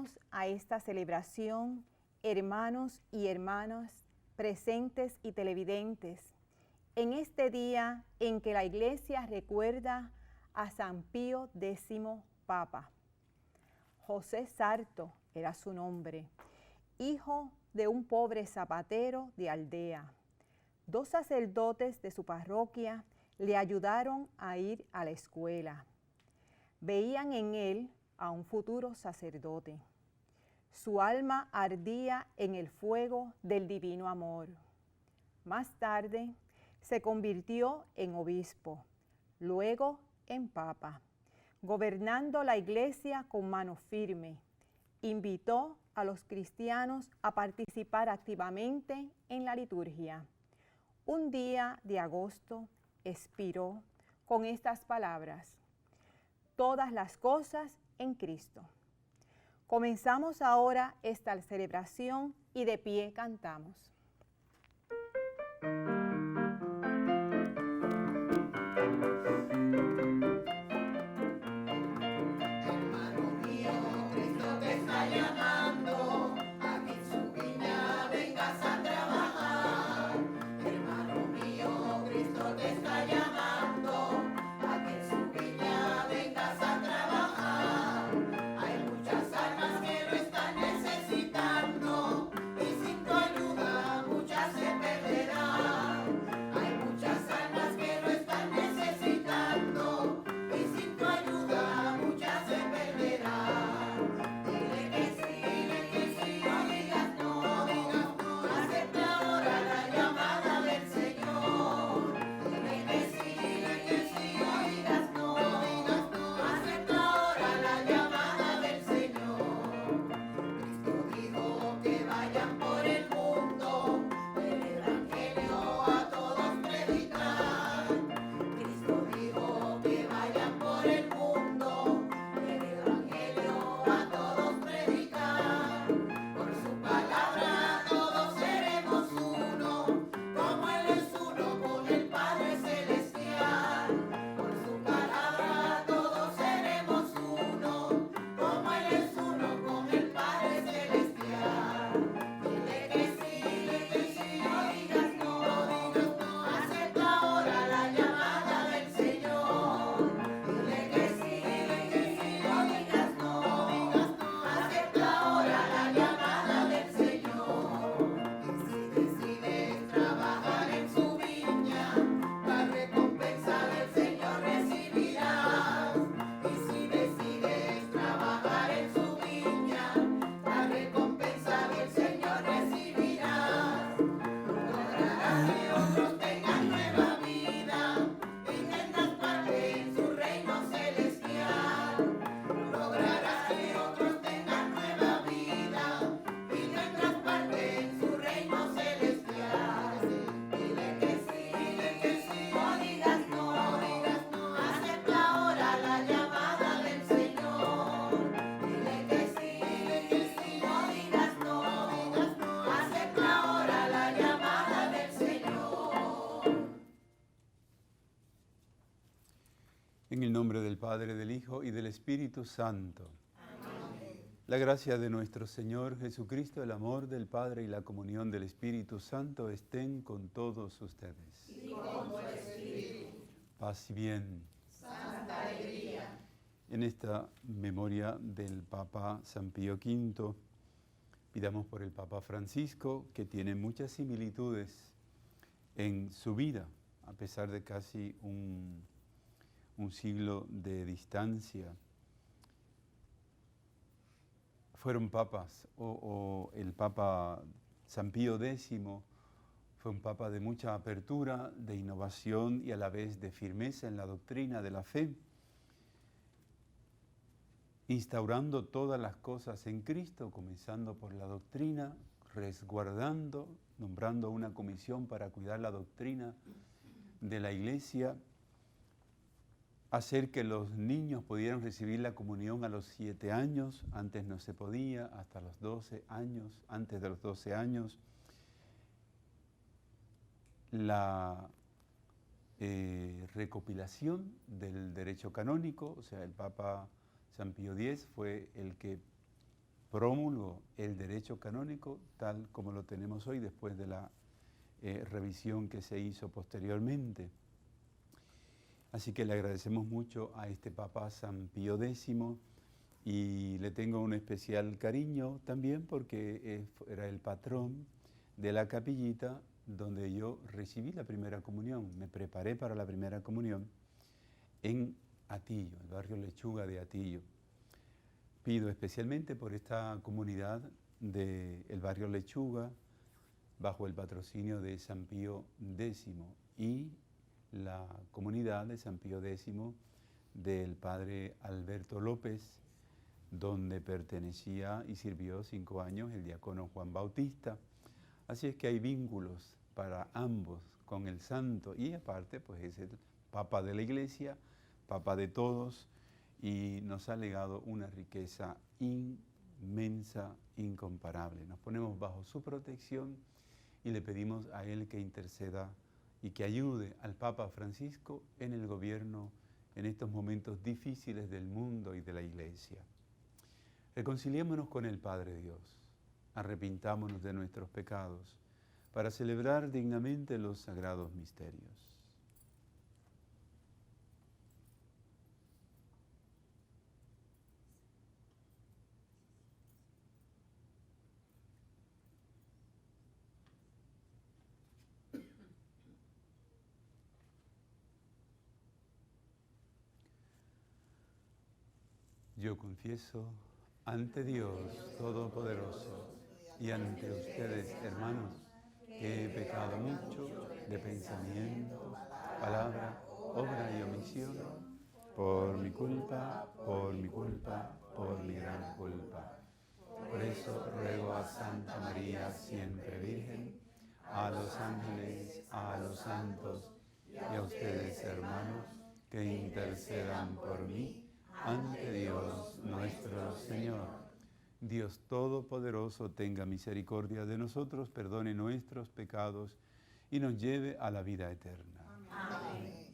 todos a esta celebración, hermanos y hermanas, presentes y televidentes, en este día en que la Iglesia recuerda a San Pío X Papa. José Sarto era su nombre, hijo de un pobre zapatero de aldea. 2 sacerdotes de su parroquia le ayudaron a ir a la escuela. Veían en él a un futuro sacerdote. Su alma ardía en el fuego del divino amor. Más tarde se convirtió en obispo, luego en papa. Gobernando la Iglesia con mano firme, invitó a los cristianos a participar activamente en la liturgia. Un día de agosto expiró con estas palabras: todas las cosas en Cristo. Comenzamos ahora esta celebración y de pie cantamos. En el nombre del Padre, del Hijo y del Espíritu Santo. Amén. La gracia de nuestro Señor Jesucristo, el amor del Padre y la comunión del Espíritu Santo estén con todos ustedes. Y con tu espíritu. Paz y bien. Santa alegría. En esta memoria del Papa San Pío V, pidamos por el Papa Francisco, que tiene muchas similitudes en su vida, a pesar de casi un siglo de distancia. Fueron papas, o el Papa San Pío X fue un papa de mucha apertura, de innovación y a la vez de firmeza en la doctrina de la fe, instaurando todas las cosas en Cristo, comenzando por la doctrina, resguardando, nombrando una comisión para cuidar la doctrina de la Iglesia, hacer que los niños pudieran recibir la comunión a los 7 años, antes no se podía, hasta los 12 años, antes de los 12 años. La recopilación del derecho canónico, o sea, el Papa San Pío X fue el que promulgó el derecho canónico tal como lo tenemos hoy después de la revisión que se hizo posteriormente. Así que le agradecemos mucho a este Papa San Pío X y le tengo un especial cariño también porque era el patrón de la capillita donde yo recibí la primera comunión. Me preparé para la primera comunión en Atillo, el barrio Lechuga de Atillo. Pido especialmente por esta comunidad del barrio Lechuga, bajo el patrocinio de San Pío X y la comunidad de San Pío X del padre Alberto López, donde pertenecía y sirvió 5 años el diácono Juan Bautista. Así es que hay vínculos para ambos con el santo y aparte pues es el Papa de la Iglesia, Papa de todos, y nos ha legado una riqueza inmensa, incomparable. Nos ponemos bajo su protección y le pedimos a él que interceda y que ayude al Papa Francisco en el gobierno en estos momentos difíciles del mundo y de la Iglesia. Reconciliémonos con el Padre Dios, arrepintámonos de nuestros pecados para celebrar dignamente los sagrados misterios. Yo confieso ante Dios Todopoderoso y ante ustedes, hermanos, que he pecado mucho de pensamiento, palabra, obra y omisión, por mi culpa, por mi culpa, por mi gran culpa. Por eso ruego a Santa María, siempre Virgen, a los ángeles, a los santos y a ustedes, hermanos, que intercedan por mí ante Dios nuestro Señor. Dios Todopoderoso tenga misericordia de nosotros, perdone nuestros pecados y nos lleve a la vida eterna. Amén.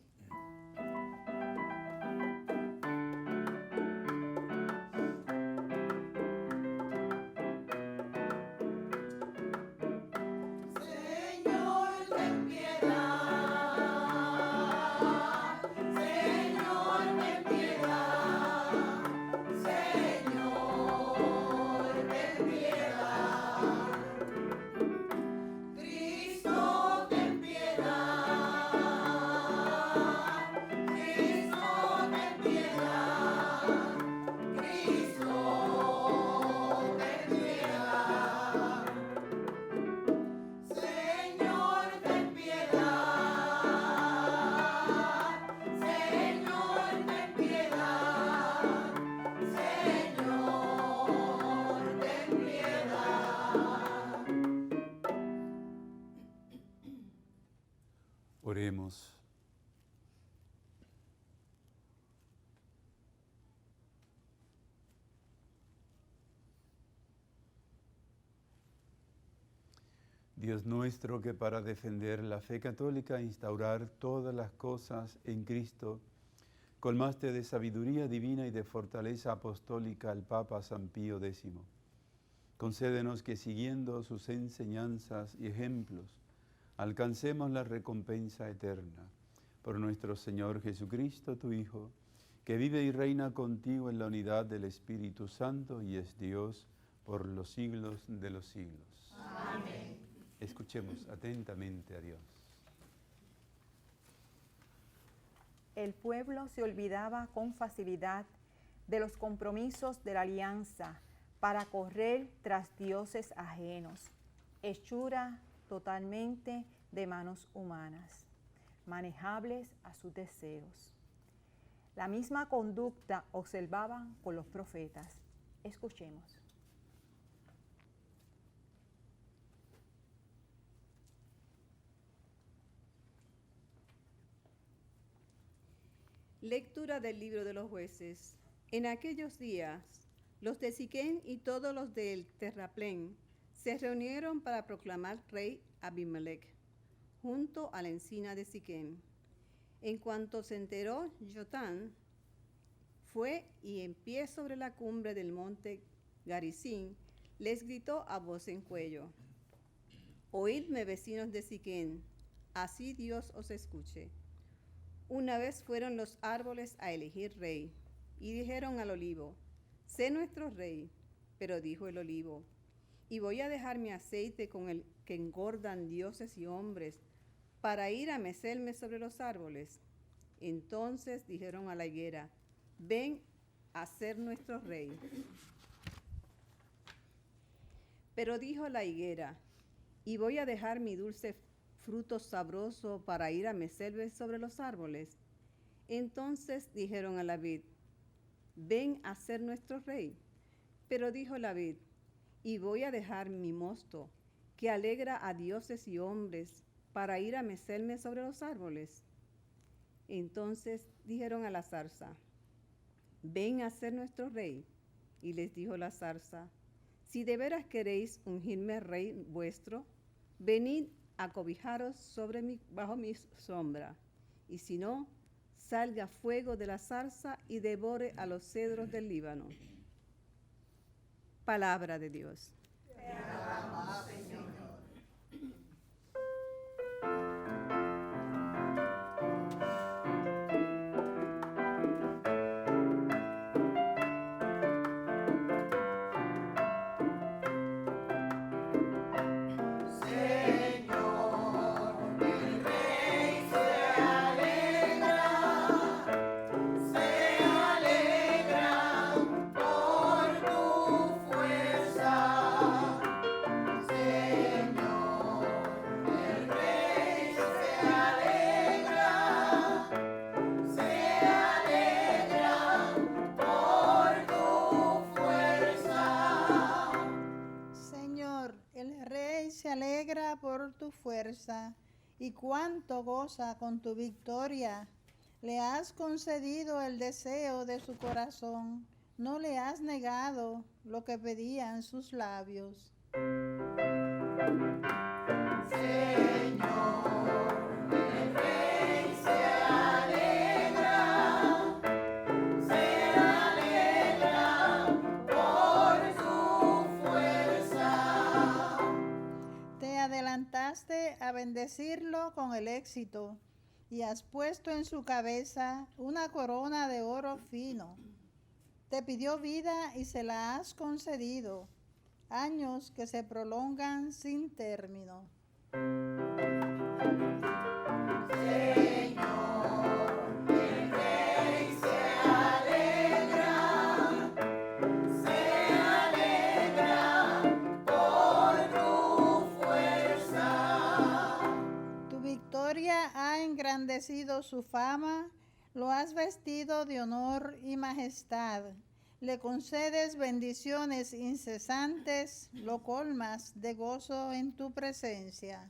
Oremos. Dios nuestro, que para defender la fe católica e instaurar todas las cosas en Cristo, colmaste de sabiduría divina y de fortaleza apostólica al Papa San Pío X. Concédenos que siguiendo sus enseñanzas y ejemplos, alcancemos la recompensa eterna. Por nuestro Señor Jesucristo, tu Hijo, que vive y reina contigo en la unidad del Espíritu Santo y es Dios por los siglos de los siglos. Amén. Escuchemos atentamente a Dios. El pueblo se olvidaba con facilidad de los compromisos de la alianza para correr tras dioses ajenos, hechura totalmente de manos humanas, manejables a sus deseos. La misma conducta observaban con los profetas. Escuchemos. Lectura del libro de los jueces. En aquellos días, los de Siquén y todos los del terraplén se reunieron para proclamar rey Abimelech, junto a la encina de Siquén. En cuanto se enteró Jotán, fue y en pie sobre la cumbre del monte Garizim, les gritó a voz en cuello: Oídme, vecinos de Siquén, así Dios os escuche. Una vez fueron los árboles a elegir rey, y dijeron al olivo: sé nuestro rey. Pero dijo el olivo: y voy a dejar mi aceite con el que engordan dioses y hombres, para ir a mecerme sobre los árboles. Entonces dijeron a la higuera: ven a ser nuestro rey. Pero dijo la higuera: y voy a dejar mi dulce fruto sabroso para ir a mecerme sobre los árboles. Entonces dijeron a la vid: ven a ser nuestro rey. Pero dijo la vid: y voy a dejar mi mosto, que alegra a dioses y hombres, para ir a mecerme sobre los árboles. Entonces dijeron a la zarza: ven a ser nuestro rey. Y les dijo la zarza: si de veras queréis ungirme rey vuestro, venid a cobijaros bajo mi sombra. Y si no, salga fuego de la zarza y devore a los cedros del Líbano. Palabra de Dios. Te alabamos, Señor. Por tu fuerza y cuánto goza con tu victoria. Le has concedido el deseo de su corazón, no le has negado lo que pedían sus labios. Señor, el Rey se alegra por tu fuerza. Te adelantaste a bendecirlo con el éxito y has puesto en su cabeza una corona de oro fino. Te pidió vida y se la has concedido, años que se prolongan sin término. Ha engrandecido su fama, lo has vestido de honor y majestad, le concedes bendiciones incesantes, lo colmas de gozo en tu presencia.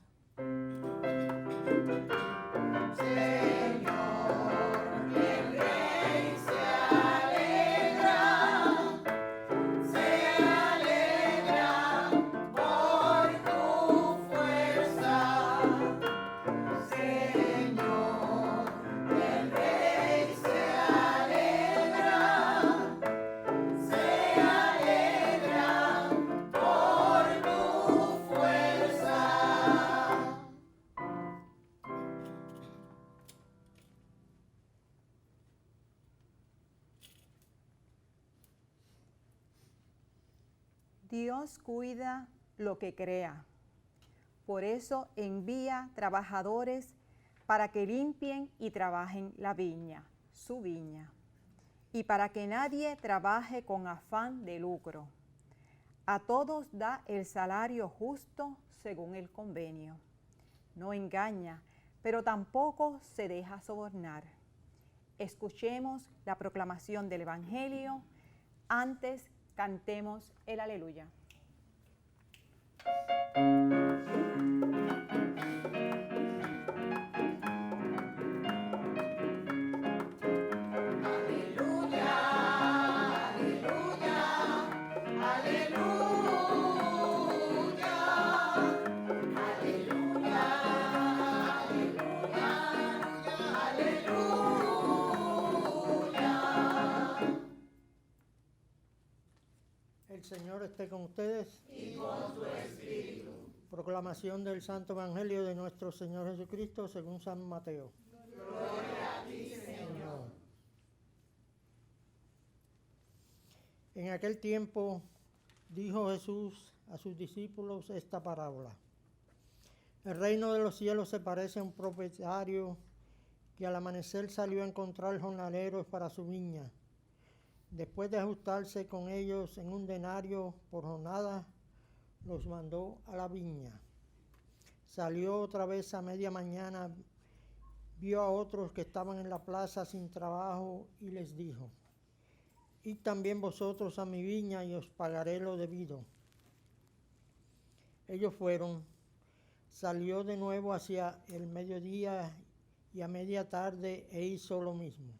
Dios cuida lo que crea. Por eso envía trabajadores para que limpien y trabajen la viña, su viña, y para que nadie trabaje con afán de lucro. A todos da el salario justo según el convenio. No engaña, pero tampoco se deja sobornar. Escuchemos la proclamación del Evangelio. Antes cantemos el aleluya. Señor esté con ustedes. Y con tu espíritu. Proclamación del Santo Evangelio de nuestro Señor Jesucristo según San Mateo. Gloria a ti, Señor. En aquel tiempo dijo Jesús a sus discípulos esta parábola. El reino de los cielos se parece a un propietario que al amanecer salió a encontrar jornaleros para su viña. Después de ajustarse con ellos en un denario por jornada, los mandó a la viña. Salió otra vez a media mañana, vio a otros que estaban en la plaza sin trabajo y les dijo: id también vosotros a mi viña y os pagaré lo debido. Ellos fueron. Salió de nuevo hacia el mediodía y a media tarde e hizo lo mismo.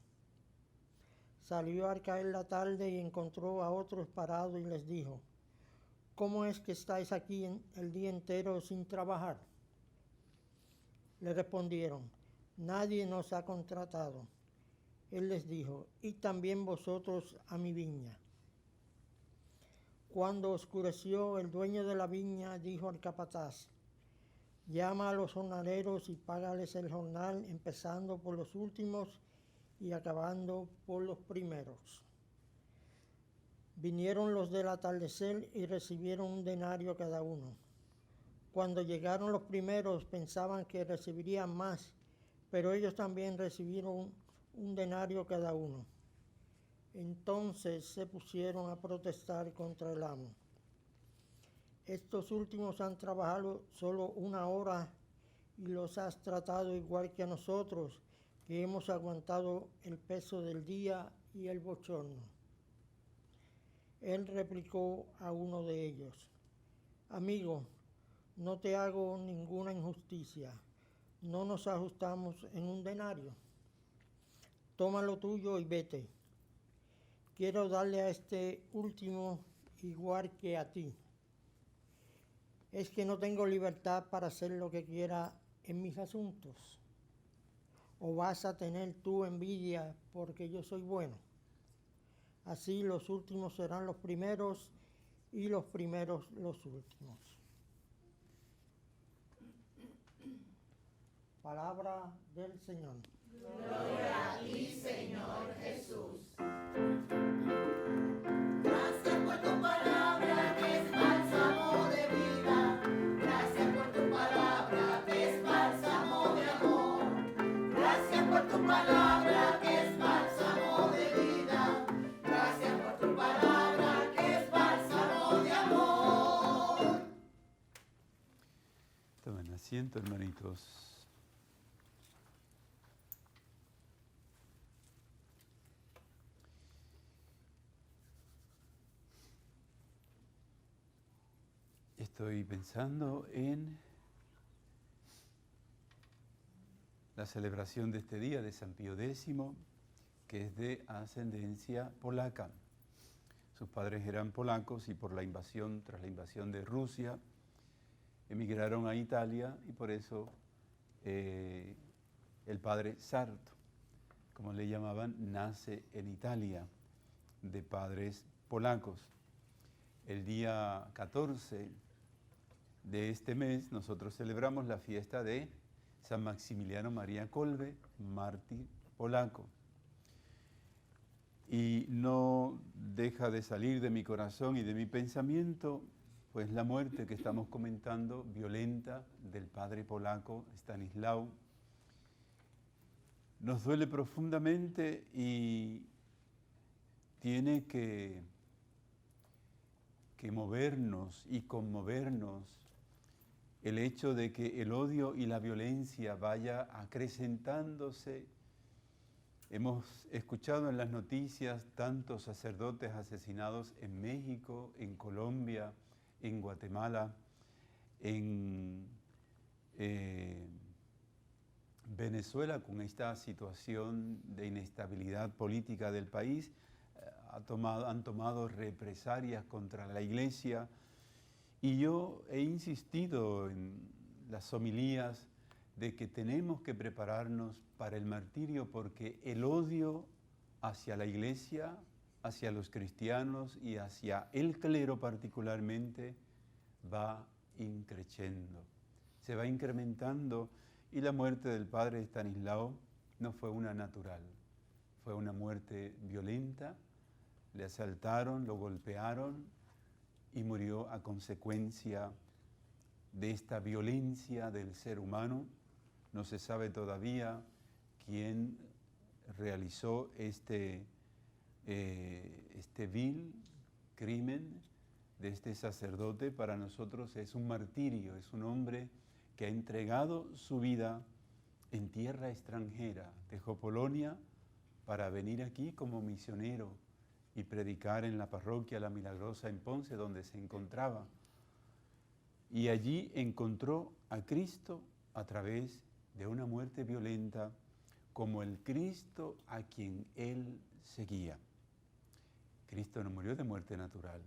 Salió al caer la tarde y encontró a otros parados y les dijo: ¿cómo es que estáis aquí el día entero sin trabajar? Le respondieron: nadie nos ha contratado. Él les dijo: id también vosotros a mi viña. Cuando oscureció, el dueño de la viña dijo al capataz: llama a los jornaleros y págales el jornal, empezando por los últimos y acabando por los primeros. Vinieron los del atardecer y recibieron un denario cada uno. Cuando llegaron los primeros pensaban que recibirían más, pero ellos también recibieron un denario cada uno. Entonces se pusieron a protestar contra el amo. Estos últimos han trabajado solo 1 hora y los has tratado igual que a nosotros, que hemos aguantado el peso del día y el bochorno. Él replicó a uno de ellos: amigo, no te hago ninguna injusticia. ¿No nos ajustamos en un denario? Toma lo tuyo y vete. Quiero darle a este último igual que a ti. ¿Es que no tengo libertad para hacer lo que quiera en mis asuntos? ¿O vas a tener tú envidia porque yo soy bueno? Así los últimos serán los primeros y los primeros los últimos. Palabra del Señor. Gloria a ti, Señor Jesús. Gracias por tu palabra que es bálsamo de vida. Gracias por tu palabra que es bálsamo de amor. Gracias por tu palabra que es bálsamo de vida. Gracias por tu palabra que es bálsamo de amor. Tomen asiento, hermanitos. Estoy pensando en la celebración de este día de San Pío X, que es de ascendencia polaca. Sus padres eran polacos y tras la invasión de Rusia, emigraron a Italia y por eso el padre Sarto, como le llamaban, nace en Italia, de padres polacos. El día 14 de este mes nosotros celebramos la fiesta de San Maximiliano María Kolbe, mártir polaco. Y no deja de salir de mi corazón y de mi pensamiento, pues la muerte que estamos comentando, violenta, del padre polaco Stanisław. Nos duele profundamente y tiene que movernos y conmovernos el hecho de que el odio y la violencia vaya acrecentándose. Hemos escuchado en las noticias tantos sacerdotes asesinados en México, en Colombia, en Guatemala, en Venezuela, con esta situación de inestabilidad política del país. Han tomado represalias contra la Iglesia y yo he insistido en las homilías de que tenemos que prepararnos para el martirio porque el odio hacia la Iglesia, hacia los cristianos y hacia el clero particularmente va increciendo, se va incrementando, y la muerte del padre Estanislao no fue una natural, fue una muerte violenta, le asaltaron, lo golpearon y murió a consecuencia de esta violencia del ser humano. No se sabe todavía quién realizó este vil crimen de este sacerdote. Para nosotros es un martirio, es un hombre que ha entregado su vida en tierra extranjera. Dejó Polonia para venir aquí como misionero y predicar en la parroquia La Milagrosa en Ponce, donde se encontraba. Y allí encontró a Cristo a través de una muerte violenta, como el Cristo a quien él seguía. Cristo no murió de muerte natural,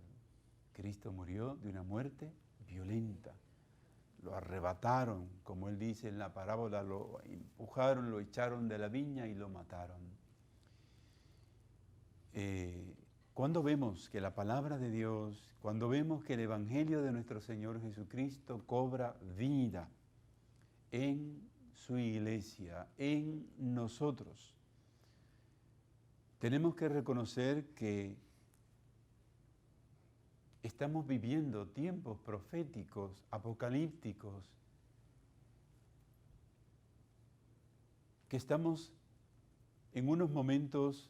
Cristo murió de una muerte violenta. Lo arrebataron, como él dice en la parábola, lo empujaron, lo echaron de la viña y lo mataron. Cuando vemos que la palabra de Dios, cuando vemos que el Evangelio de nuestro Señor Jesucristo cobra vida en su iglesia, en nosotros, tenemos que reconocer que estamos viviendo tiempos proféticos, apocalípticos, que estamos en unos momentos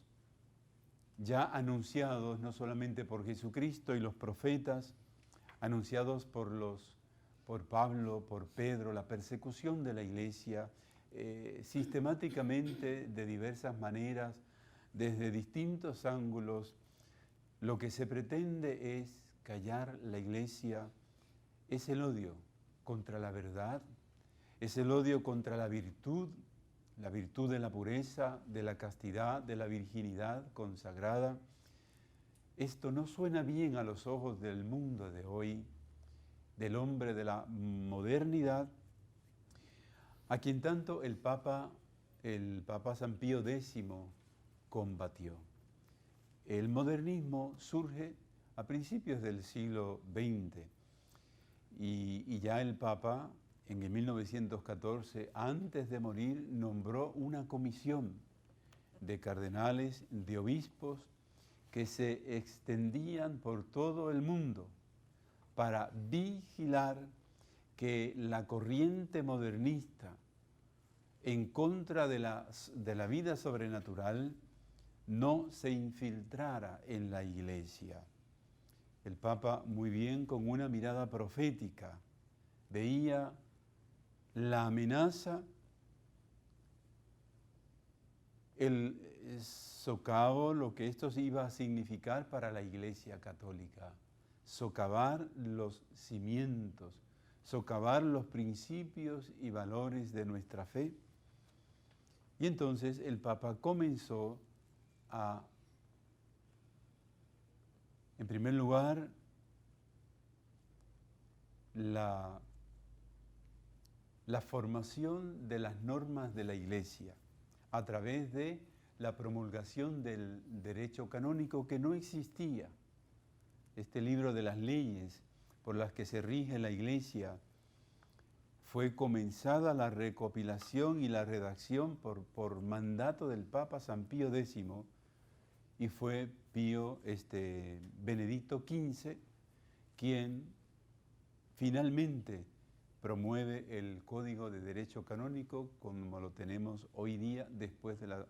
ya anunciados no solamente por Jesucristo y los profetas, anunciados por Pablo, por Pedro, la persecución de la iglesia, sistemáticamente, de diversas maneras, desde distintos ángulos. Lo que se pretende es callar la iglesia, es el odio contra la verdad, es el odio contra la virtud de la pureza, de la castidad, de la virginidad consagrada. Esto no suena bien a los ojos del mundo de hoy, del hombre de la modernidad, a quien tanto el Papa San Pío X combatió. El modernismo surge a principios del siglo XX y ya el Papa, en el 1914, antes de morir, nombró una comisión de cardenales, de obispos, que se extendían por todo el mundo para vigilar que la corriente modernista en contra de la vida sobrenatural no se infiltrara en la iglesia. El Papa, muy bien, con una mirada profética, veía la amenaza, el socavo, lo que esto iba a significar para la Iglesia Católica, socavar los cimientos, socavar los principios y valores de nuestra fe. Y entonces el Papa comenzó a, en primer lugar, la formación de las normas de la Iglesia a través de la promulgación del derecho canónico, que no existía. Este libro de las leyes por las que se rige la Iglesia, fue comenzada la recopilación y la redacción por mandato del Papa San Pío X, y fue Benedicto XV quien finalmente promueve el Código de Derecho Canónico como lo tenemos hoy día, después de la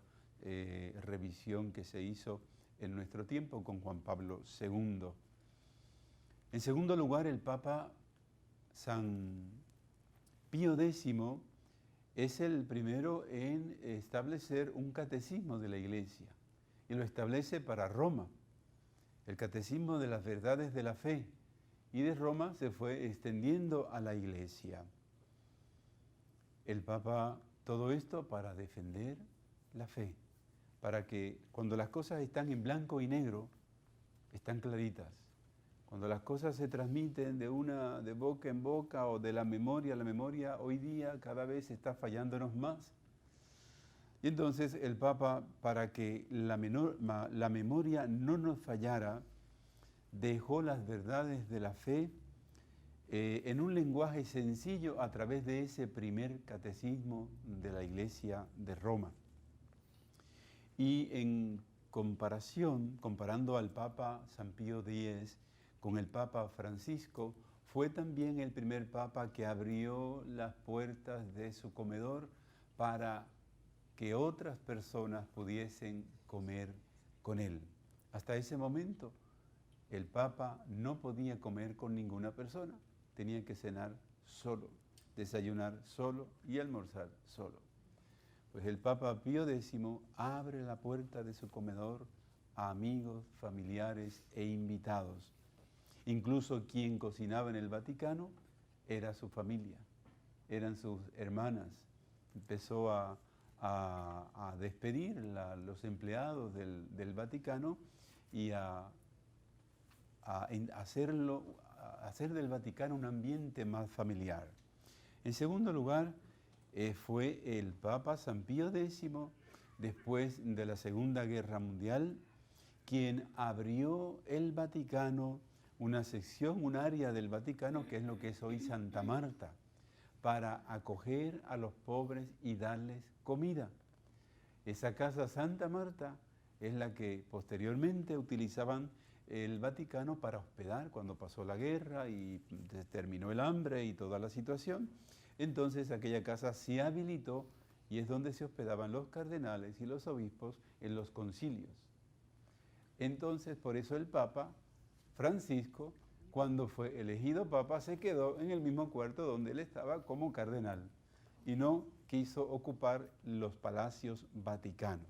revisión que se hizo en nuestro tiempo con Juan Pablo II. En segundo lugar, el Papa San Pío X es el primero en establecer un catecismo de la Iglesia, y lo establece para Roma, el Catecismo de las Verdades de la Fe, y de Roma se fue extendiendo a la Iglesia. El Papa, todo esto para defender la fe, para que cuando las cosas están en blanco y negro, están claritas. Cuando las cosas se transmiten de boca en boca o de la memoria a la memoria, hoy día cada vez está fallándonos más. Y entonces el Papa, para que la memoria no nos fallara, dejó las verdades de la fe en un lenguaje sencillo a través de ese primer catecismo de la Iglesia de Roma. Y en comparación, comparando al Papa San Pío X con el Papa Francisco, fue también el primer Papa que abrió las puertas de su comedor para que otras personas pudiesen comer con él. Hasta ese momento, el Papa no podía comer con ninguna persona, tenía que cenar solo, desayunar solo y almorzar solo. Pues el Papa Pío X abre la puerta de su comedor a amigos, familiares e invitados. Incluso quien cocinaba en el Vaticano era su familia, eran sus hermanas. Empezó a despedir los empleados del Vaticano y a hacer del Vaticano un ambiente más familiar. En segundo lugar, fue el Papa San Pío X, después de la Segunda Guerra Mundial, quien abrió el Vaticano, una sección, un área del Vaticano, que es lo que es hoy Santa Marta, para acoger a los pobres y darles comida. Esa casa Santa Marta es la que posteriormente utilizaban el Vaticano para hospedar cuando pasó la guerra y terminó el hambre y toda la situación. Entonces aquella casa se habilitó y es donde se hospedaban los cardenales y los obispos en los concilios. Entonces, por eso el Papa Francisco, cuando fue elegido Papa, se quedó en el mismo cuarto donde él estaba como cardenal y no quiso ocupar los palacios vaticanos.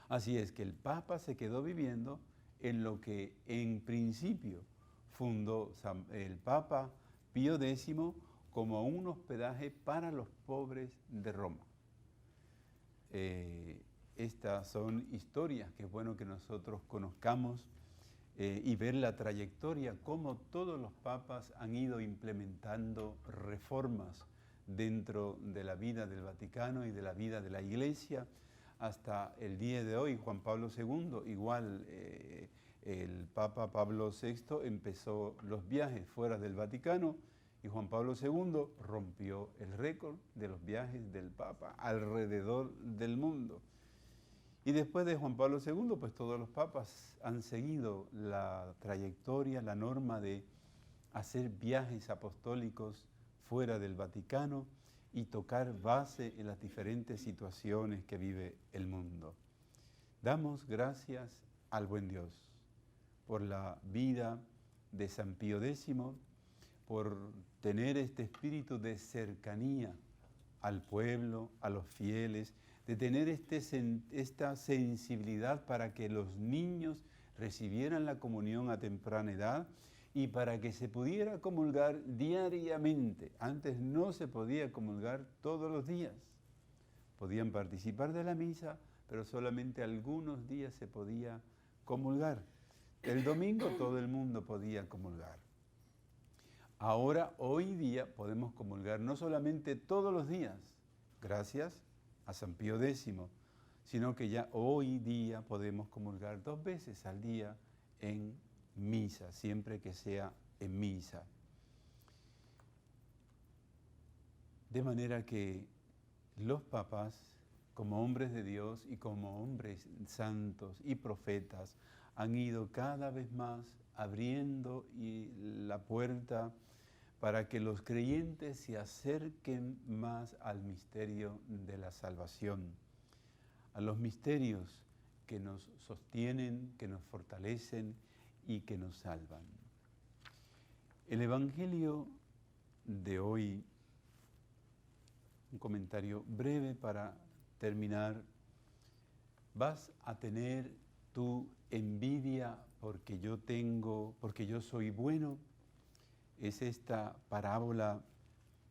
Así es que el Papa se quedó viviendo en lo que en principio fundó el Papa Pío X como un hospedaje para los pobres de Roma. Estas son historias que es bueno que nosotros conozcamos y ver la trayectoria, cómo todos los papas han ido implementando reformas dentro de la vida del Vaticano y de la vida de la Iglesia, hasta el día de hoy. Juan Pablo II, igual el Papa Pablo VI empezó los viajes fuera del Vaticano y Juan Pablo II rompió el récord de los viajes del Papa alrededor del mundo. Y después de Juan Pablo II, pues todos los papas han seguido la trayectoria, la norma de hacer viajes apostólicos fuera del Vaticano y tocar base en las diferentes situaciones que vive el mundo. Damos gracias al buen Dios por la vida de San Pío X, por tener este espíritu de cercanía al pueblo, a los fieles, de tener esta sensibilidad para que los niños recibieran la comunión a temprana edad y para que se pudiera comulgar diariamente. Antes no se podía comulgar todos los días. Podían participar de la misa, pero solamente algunos días se podía comulgar. El domingo todo el mundo podía comulgar. Ahora, hoy día, podemos comulgar no solamente todos los días, gracias a San Pío X, sino que ya hoy día podemos comulgar 2 veces al día en misa, siempre que sea en misa. De manera que los papas, como hombres de Dios y como hombres santos y profetas, han ido cada vez más abriendo la puerta para que los creyentes se acerquen más al misterio de la salvación, a los misterios que nos sostienen, que nos fortalecen y que nos salvan. El Evangelio de hoy, un comentario breve para terminar. Vas a tener tu envidia porque yo soy bueno. Es esta parábola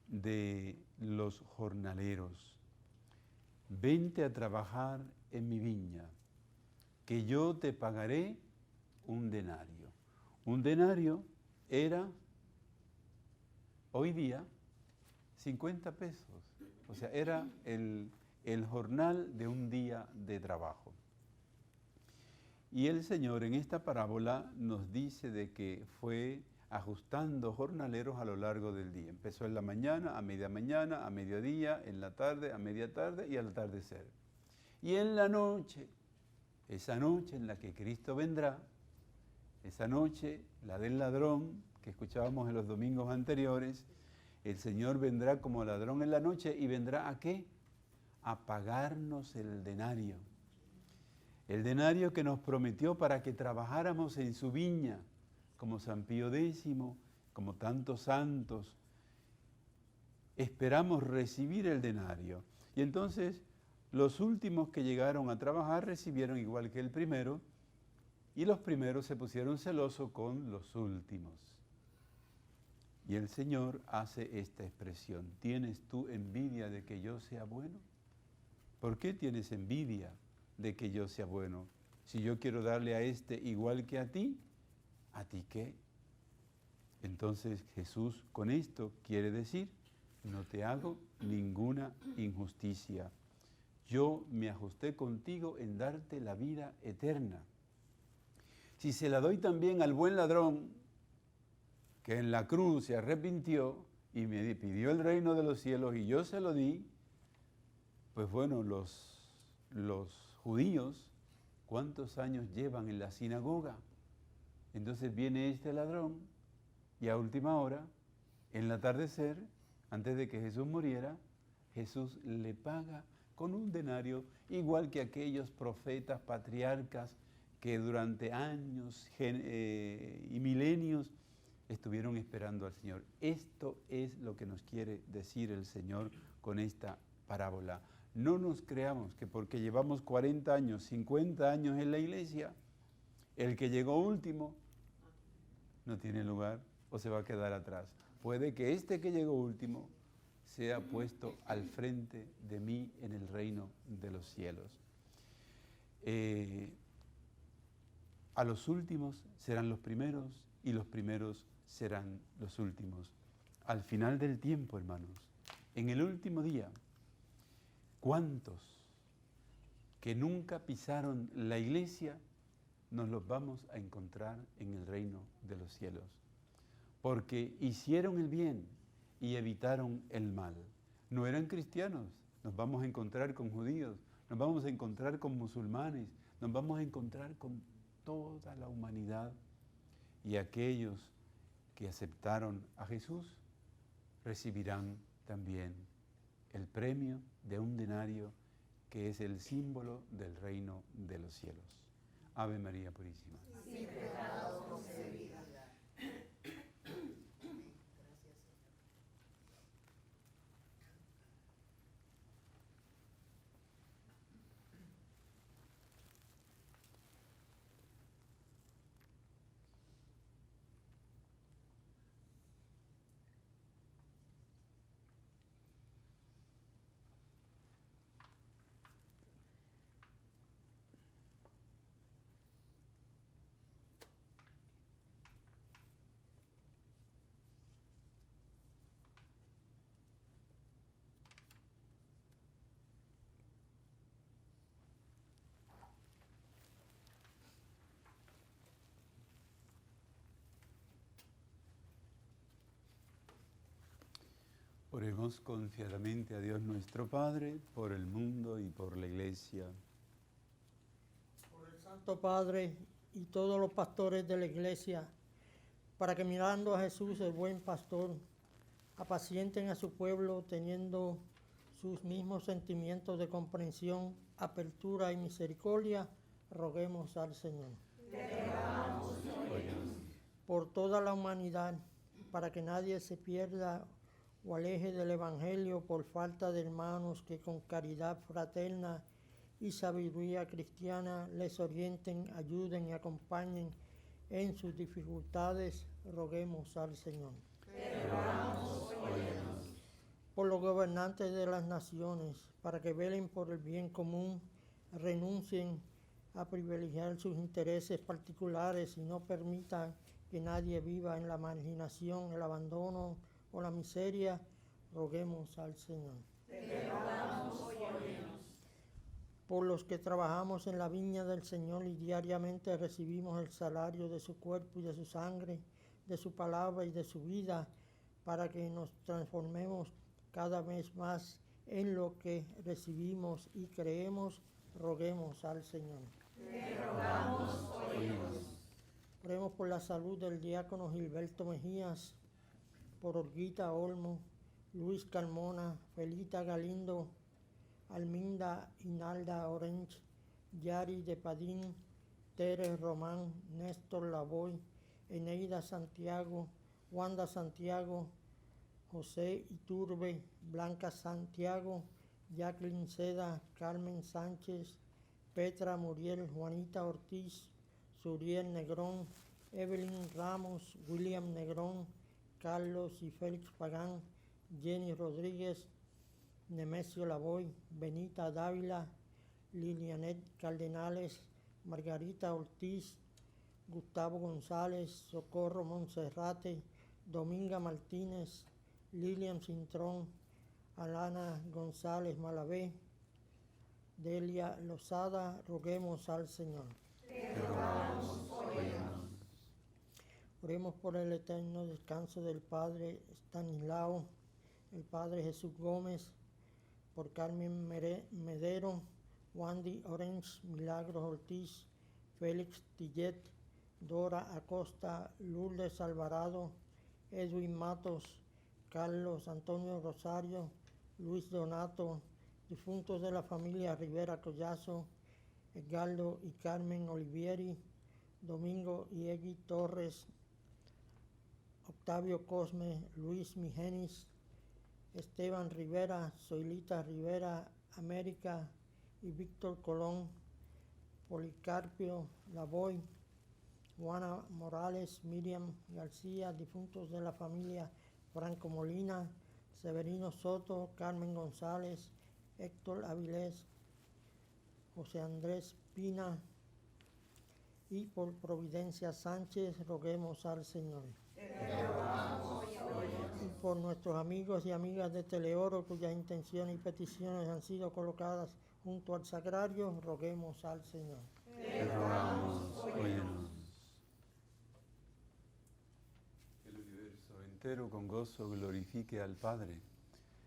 de los jornaleros. Vente a trabajar en mi viña, que yo te pagaré un denario. Un denario era, hoy día, 50 pesos. O sea, era el el jornal de un día de trabajo. Y el Señor en esta parábola nos dice de que fue ajustando jornaleros a lo largo del día. Empezó en la mañana, a mediodía, en la tarde, a media tarde y al atardecer. Y en la noche, esa noche en la que Cristo vendrá, esa noche, la del ladrón, que escuchábamos en los domingos anteriores, el Señor vendrá como ladrón en la noche y vendrá ¿a qué? A pagarnos el denario. El denario que nos prometió para que trabajáramos en su viña, como San Pío X, como tantos santos. Esperamos recibir el denario. Y entonces los últimos que llegaron a trabajar recibieron igual que el primero, y los primeros se pusieron celosos con los últimos. Y el Señor hace esta expresión: ¿tienes tú envidia de que yo sea bueno? ¿Por qué tienes envidia de que yo sea bueno? Si yo quiero darle a este igual que ¿a ti qué? Entonces Jesús con esto quiere decir: no te hago ninguna injusticia. Yo me ajusté contigo en darte la vida eterna. Si se la doy también al buen ladrón, que en la cruz se arrepintió y me pidió el reino de los cielos y yo se lo di, pues bueno, los judíos, ¿cuántos años llevan en la sinagoga? Entonces viene este ladrón y a última hora, en el atardecer, antes de que Jesús muriera, Jesús le paga con un denario, igual que aquellos profetas, patriarcas, que durante años y milenios estuvieron esperando al Señor. Esto es lo que nos quiere decir el Señor con esta parábola. No nos creamos que porque llevamos 40 años, 50 años en la iglesia, el que llegó último no tiene lugar o se va a quedar atrás. Puede que este que llegó último sea puesto al frente de mí en el reino de los cielos. A los últimos serán los primeros y los primeros serán los últimos. Al final del tiempo, hermanos, en el último día, ¿cuántos que nunca pisaron la iglesia nos los vamos a encontrar en el reino de los cielos? Porque hicieron el bien y evitaron el mal. No eran cristianos, nos vamos a encontrar con judíos, nos vamos a encontrar con musulmanes, nos vamos a encontrar con toda la humanidad, y aquellos que aceptaron a Jesús recibirán también el premio de un denario que es el símbolo del reino de los cielos. Ave María Purísima. Sin pecado concebida. Oremos confiadamente a Dios nuestro Padre, por el mundo y por la Iglesia. Por el Santo Padre y todos los pastores de la Iglesia, para que mirando a Jesús, el buen pastor, apacienten a su pueblo teniendo sus mismos sentimientos de comprensión, apertura y misericordia, roguemos al Señor. Por toda la humanidad, para que nadie se pierda o aleje del Evangelio por falta de hermanos que con caridad fraterna y sabiduría cristiana les orienten, ayuden y acompañen en sus dificultades, roguemos al Señor. Por los gobernantes de las naciones, para que velen por el bien común, renuncien a privilegiar sus intereses particulares y no permitan que nadie viva en la marginación, el abandono o la miseria, roguemos al Señor. Te rogamos, óyenos. por los que trabajamos en la viña del Señor y diariamente recibimos el salario de su cuerpo y de su sangre, de su palabra y de su vida, para que nos transformemos cada vez más en lo que recibimos y creemos, roguemos al Señor. Te rogamos, óyenos. Oremos por la salud del diácono Gilberto Mejías, por Olguita Olmo, Luis Carmona, Felita Galindo, Alminda Hinalda Orange, Yari de Padín, Tere Román, Néstor Lavoy, Eneida Santiago, Wanda Santiago, José Iturbe, Blanca Santiago, Jacqueline Seda, Carmen Sánchez, Petra Muriel, Juanita Ortiz, Suriel Negrón, Evelyn Ramos, William Negrón, Carlos y Félix Pagán, Jenny Rodríguez, Nemesio Lavoy, Benita Dávila, Lilianet Cardenales, Margarita Ortiz, Gustavo González, Socorro Monserrate, Dominga Martínez, Lilian Cintrón, Alana González Malavé, Delia Lozada, roguemos al Señor. Te rogamos, óyenos. Oremos por el eterno descanso del Padre Stanislao, el Padre Jesús Gómez, por Carmen Medero, Wandy Orange, Milagros Ortiz, Félix Tillet, Dora Acosta, Lourdes Alvarado, Edwin Matos, Carlos Antonio Rosario, Luis Donato, difuntos de la familia Rivera Collazo, Edgardo y Carmen Olivieri, Domingo y Egui Torres, Octavio Cosme, Luis Migenis, Esteban Rivera, Zoilita Rivera, América y Víctor Colón, Policarpio Lavoy, Juana Morales, Miriam García, difuntos de la familia Franco Molina, Severino Soto, Carmen González, Héctor Avilés, José Andrés Pina, y por Providencia Sánchez, roguemos al Señor. Y por nuestros amigos y amigas de Teleoro, cuyas intenciones y peticiones han sido colocadas junto al sagrario, roguemos al Señor. Te rogamos, óyenos. El universo entero con gozo glorifique al Padre.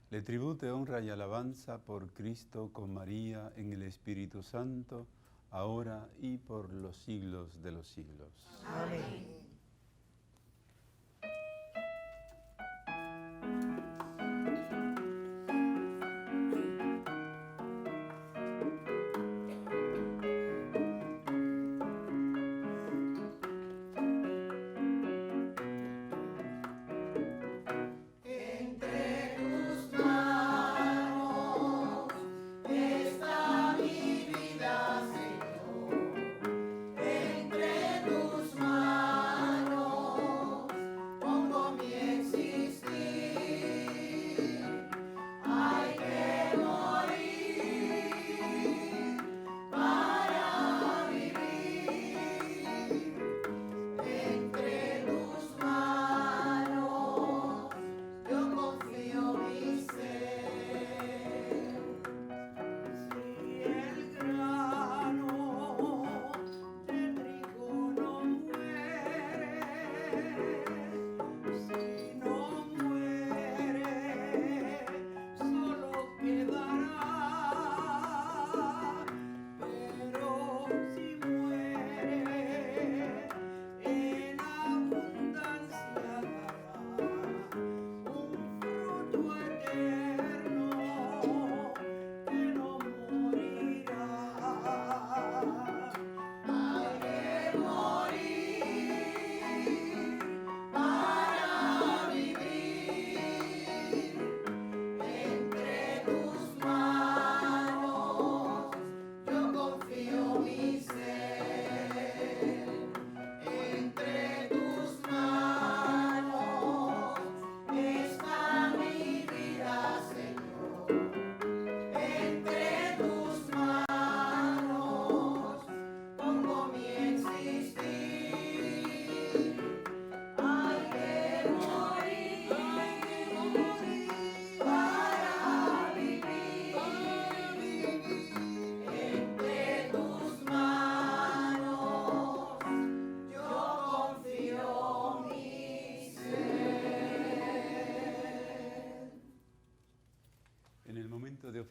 Le tribute honra y alabanza por Cristo con María en el Espíritu Santo, ahora y por los siglos de los siglos. Amén. Entre tus manos está mi vida, Señor. Entre tus manos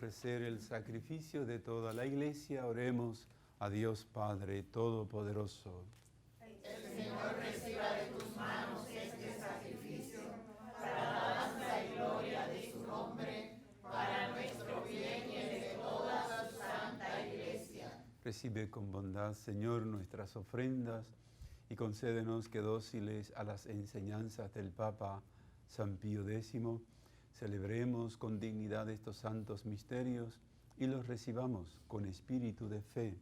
ofrecer el sacrificio de toda la Iglesia, oremos a Dios Padre Todopoderoso. El Señor reciba de tus manos este sacrificio para alabanza y gloria de su nombre, para nuestro bien y el de toda su santa Iglesia. Recibe con bondad, Señor, nuestras ofrendas y concédenos que dóciles a las enseñanzas del Papa San Pío X, celebremos con dignidad estos santos misterios y los recibamos con espíritu de fe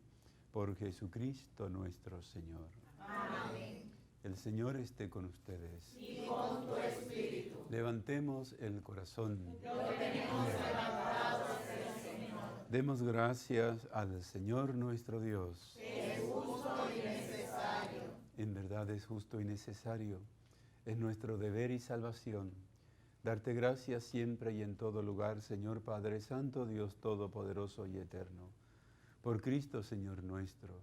por Jesucristo nuestro Señor. Amén. El Señor esté con ustedes. Y con tu espíritu. Levantemos el corazón. Lo tenemos levantado hacia el Señor. Demos gracias al Señor nuestro Dios. Es justo y necesario. En verdad es justo y necesario. Es nuestro deber y salvación. Darte gracias siempre y en todo lugar, Señor Padre Santo, Dios Todopoderoso y Eterno. Por Cristo, Señor nuestro,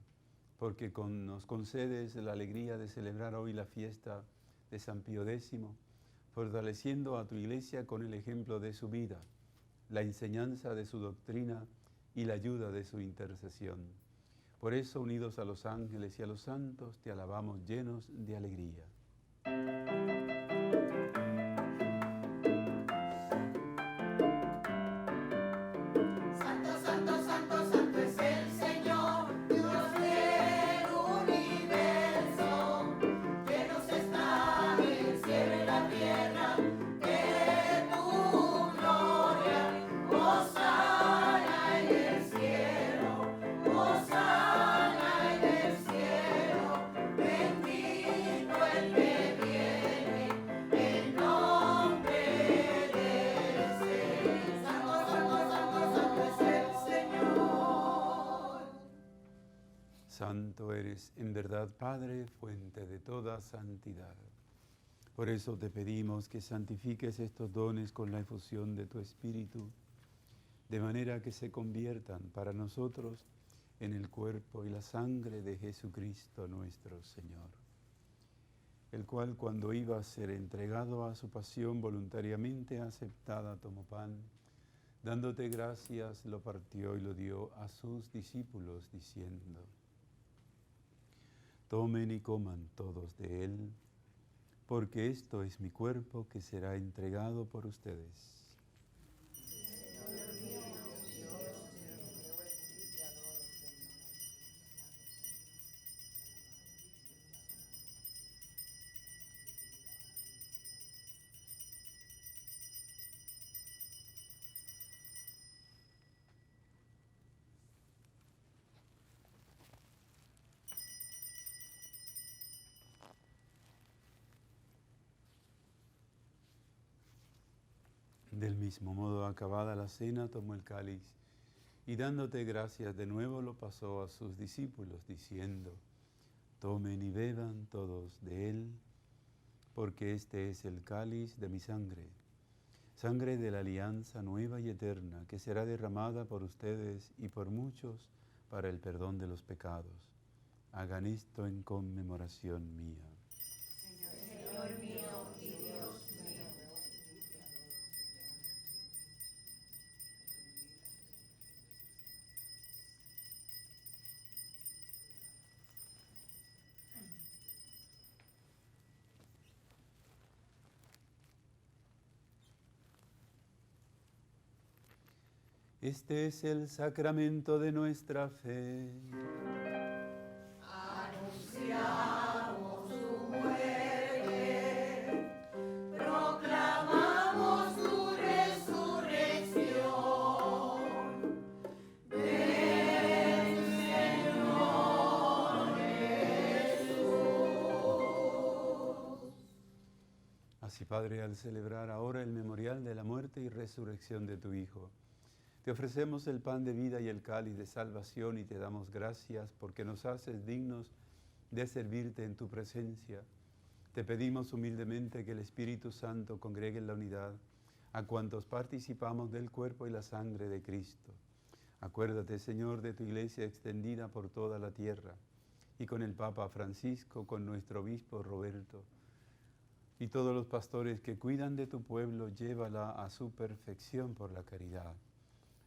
porque nos concedes la alegría de celebrar hoy la fiesta de San Pío X, fortaleciendo a tu Iglesia con el ejemplo de su vida, la enseñanza de su doctrina y la ayuda de su intercesión. Por eso, unidos a los ángeles y a los santos, te alabamos llenos de alegría. Santo eres, en verdad, Padre, fuente de toda santidad. Por eso te pedimos que santifiques estos dones con la efusión de tu Espíritu, de manera que se conviertan para nosotros en el cuerpo y la sangre de Jesucristo nuestro Señor, el cual, cuando iba a ser entregado a su pasión voluntariamente aceptada, tomó pan, dándote gracias, lo partió y lo dio a sus discípulos, diciendo: tomen y coman todos de él, porque esto es mi cuerpo que será entregado por ustedes. Del mismo modo, acabada la cena, tomó el cáliz y dándote gracias de nuevo lo pasó a sus discípulos, diciendo: tomen y beban todos de él, porque este es el cáliz de mi sangre, sangre de la alianza nueva y eterna, que será derramada por ustedes y por muchos para el perdón de los pecados. Hagan esto en conmemoración mía. Señor mío y Dios mío. Este es el sacramento de nuestra fe. Anunciamos tu muerte, proclamamos tu resurrección. Ven, Señor Jesús. Así, Padre, al celebrar ahora el memorial de la muerte y resurrección de tu Hijo, te ofrecemos el pan de vida y el cáliz de salvación y te damos gracias porque nos haces dignos de servirte en tu presencia. Te pedimos humildemente que el Espíritu Santo congregue en la unidad a cuantos participamos del cuerpo y la sangre de Cristo. Acuérdate, Señor, de tu Iglesia extendida por toda la tierra y con el Papa Francisco, con nuestro obispo Roberto y todos los pastores que cuidan de tu pueblo, llévala a su perfección por la caridad.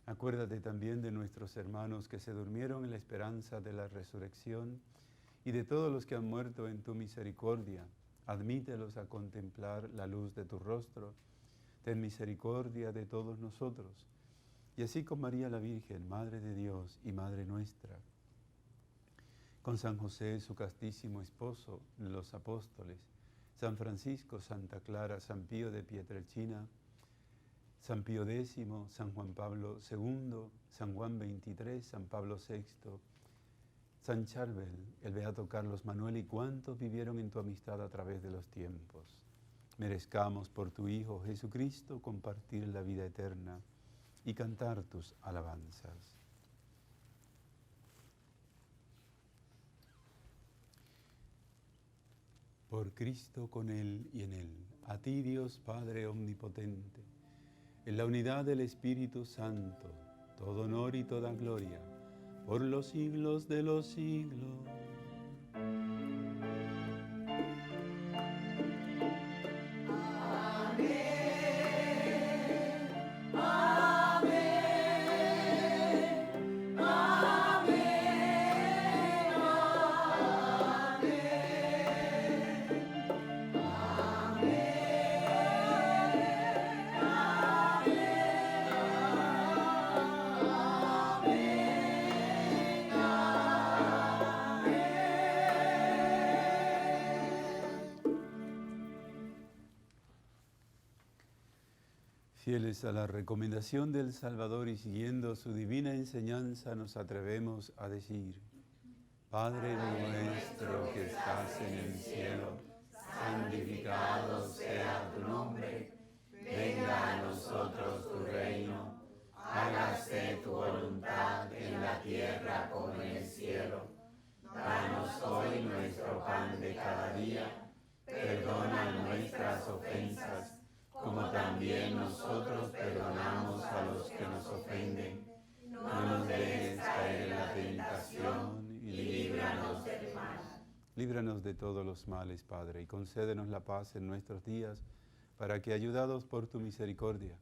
Acuérdate también de nuestros hermanos que se durmieron en la esperanza de la resurrección y de todos los que han muerto en tu misericordia. Admítelos a contemplar la luz de tu rostro. Ten misericordia de todos nosotros. Y así con María la Virgen, Madre de Dios y Madre nuestra, con San José, su castísimo esposo, los apóstoles, San Francisco, Santa Clara, San Pío de Pietrelcina, San Pío X, San Juan Pablo II, San Juan XXIII, San Pablo VI, San Charbel, el Beato Carlos Manuel y cuántos vivieron en tu amistad a través de los tiempos. Merezcamos por tu Hijo Jesucristo compartir la vida eterna y cantar tus alabanzas. Por Cristo, con Él y en Él, a ti Dios Padre Omnipotente, en la unidad del Espíritu Santo, todo honor y toda gloria, por los siglos de los siglos. Fieles a la recomendación del Salvador y siguiendo su divina enseñanza, nos atrevemos a decir: Padre nuestro que estás en el cielo, santificado sea tu nombre. Venga a nosotros tu reino. Hágase tu voluntad en la tierra como en el cielo. Danos hoy nuestro pan de cada día. Perdona nuestras ofensas, como también nosotros perdonamos a los que nos ofenden. No nos dejes caer en la tentación y líbranos del mal. Líbranos de todos los males, Padre, y concédenos la paz en nuestros días, para que, ayudados por tu misericordia,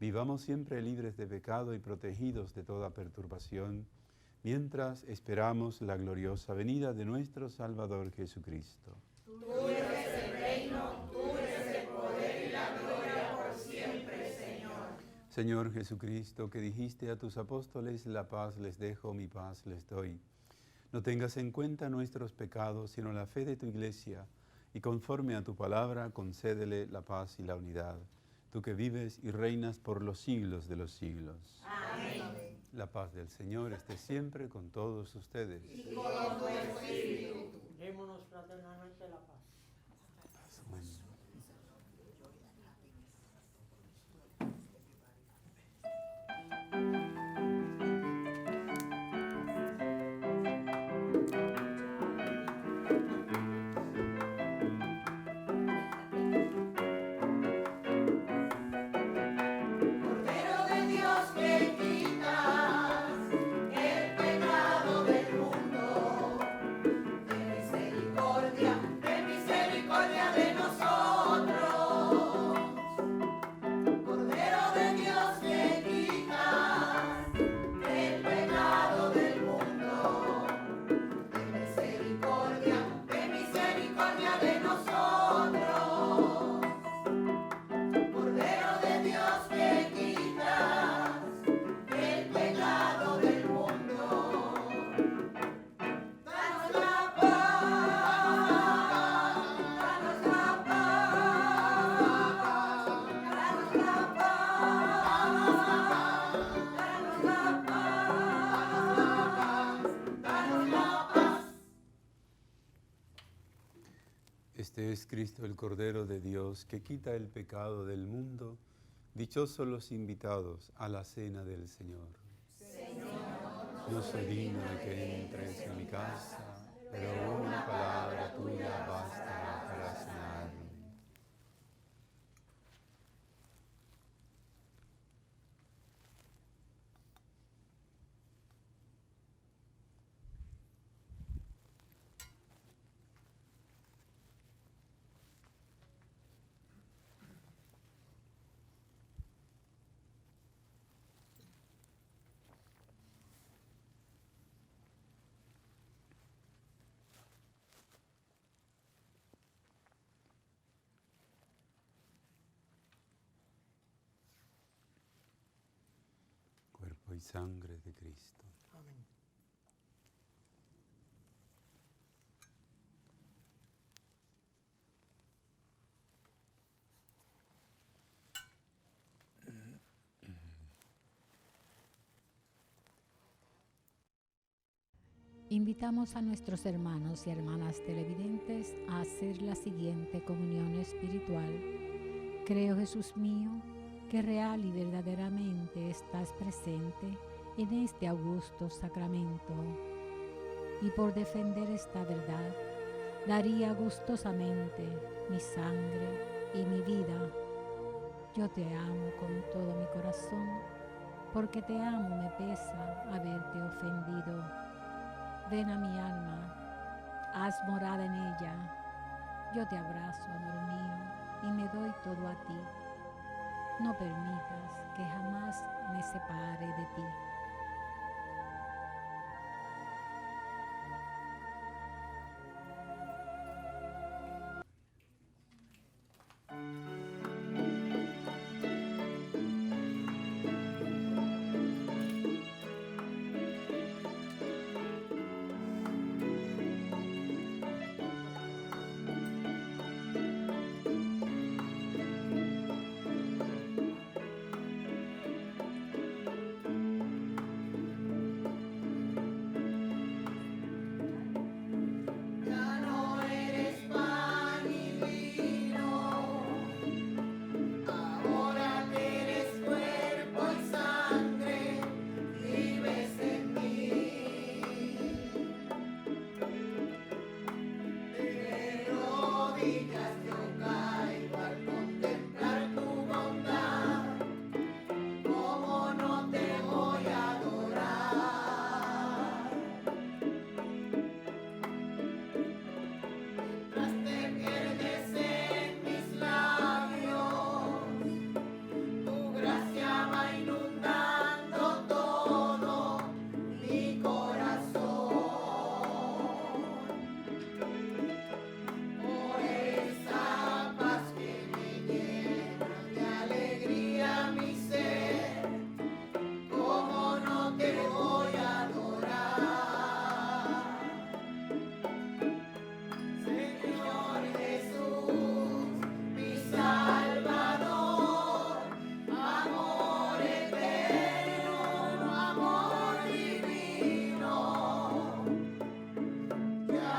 vivamos siempre libres de pecado y protegidos de toda perturbación, mientras esperamos la gloriosa venida de nuestro Salvador Jesucristo. Tuyo es el reino, tuyo es el poder y la gloria por siempre, Señor. Señor Jesucristo, que dijiste a tus apóstoles: la paz les dejo, mi paz les doy. No tengas en cuenta nuestros pecados, sino la fe de tu Iglesia, y conforme a tu palabra, concédele la paz y la unidad. Tú que vives y reinas por los siglos de los siglos. Amén. La paz del Señor esté siempre con todos ustedes. Y con tu espíritu. Démonos fraternalmente la paz. Amén. Cordero de Dios que quitas el pecado del mundo, ten misericordia de nosotros. Cordero de Dios que quitas el pecado del mundo, ten misericordia de nosotros. Cordero de Dios que quitas el pecado del mundo, danos la paz, danos la paz, danos la paz, danos la paz. Este es Cristo, el Cordero de Dios, que quita el pecado del mundo. Dichosos los invitados a la cena del Señor. No soy digno de que entres en mi casa, pero una palabra tuya bastará para sanarme. y sangre de Cristo. Amén. Invitamos a nuestros hermanos y hermanas televidentes a hacer la siguiente comunión espiritual. Creo, Jesús mío, que real y verdaderamente estás presente en este augusto sacramento. Y por defender esta verdad, daría gustosamente mi sangre y mi vida. Yo te amo con todo mi corazón, porque te amo me pesa haberte ofendido. Ven a mi alma, haz morada en ella. Yo te abrazo, amor mío, y me doy todo a ti. No permitas que jamás me separe de ti. Ya no eres pan y vino, ahora que eres cuerpo y sangre, vives en mí. De rodillas yo caigo al contemplar tu bondad, ¿cómo no te voy a adorar? Mientras te pierdes en mis labios, tu gracia va inundando todo mi corazón. Por esa paz que me llena de alegría mi ser, ¿cómo no te voy a adorar? Señor Jesús, mi Salvador, amor eterno, amor divino, ya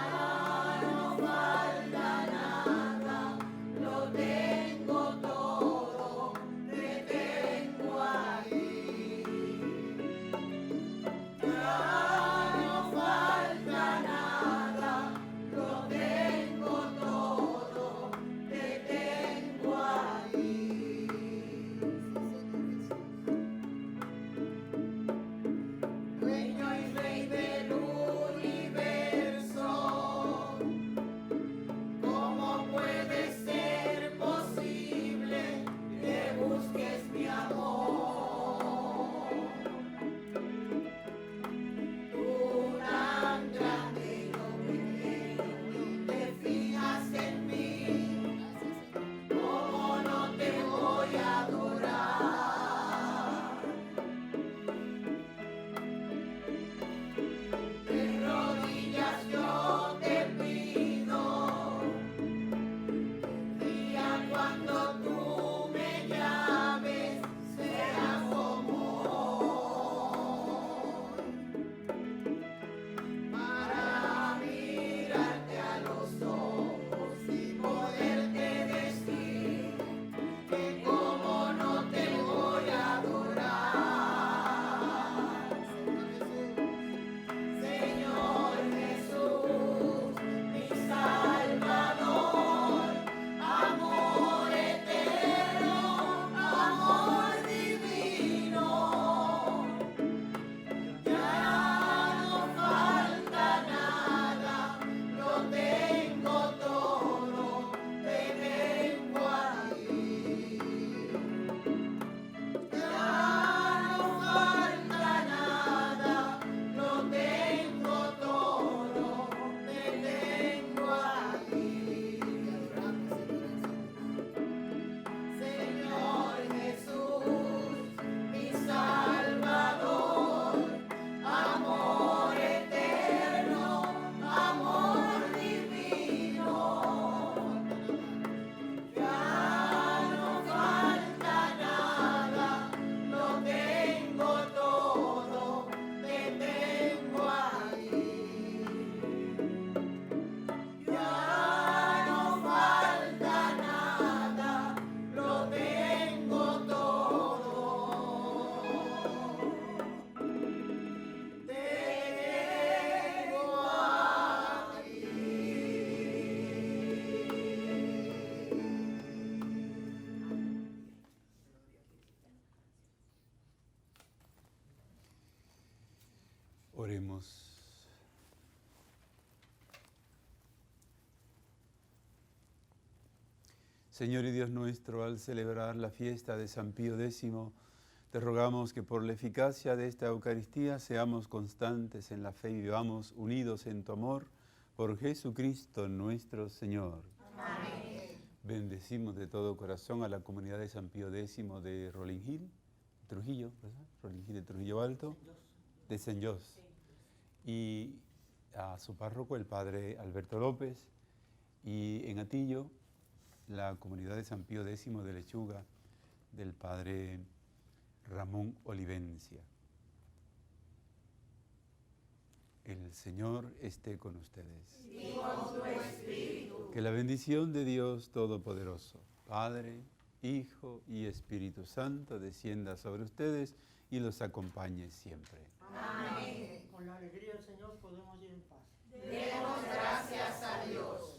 no falta nada, lo tengo todo, te tengo ahí. Ya no falta nada, lo tengo todo, te tengo ahí. Dueño y rey del universo, ¿cómo puede ser posible que busques mi amor? Tú tan grande y yo pequeño y te fijas en mí, ¿cómo no te voy a adorar? Oremos. Señor y Dios nuestro, al celebrar la fiesta de San Pío X, te rogamos que por la eficacia de esta Eucaristía seamos constantes en la fe y vivamos unidos en tu amor por Jesucristo nuestro Señor. Amén. Bendecimos de todo corazón a la comunidad de San Pío X de Rolling Hill, Trujillo, ¿verdad? Rolling Hill de Trujillo Alto, de San Jos. Y a su párroco, el padre Alberto López, y en Atillo, la comunidad de San Pío X de Lechuga, del padre Ramón Olivencia. El Señor esté con ustedes. Y con tu espíritu. Que la bendición de Dios Todopoderoso, Padre, Hijo y Espíritu Santo, descienda sobre ustedes y los acompañe siempre. Amén. Con la alegría del Señor podemos ir en paz. Demos gracias a Dios.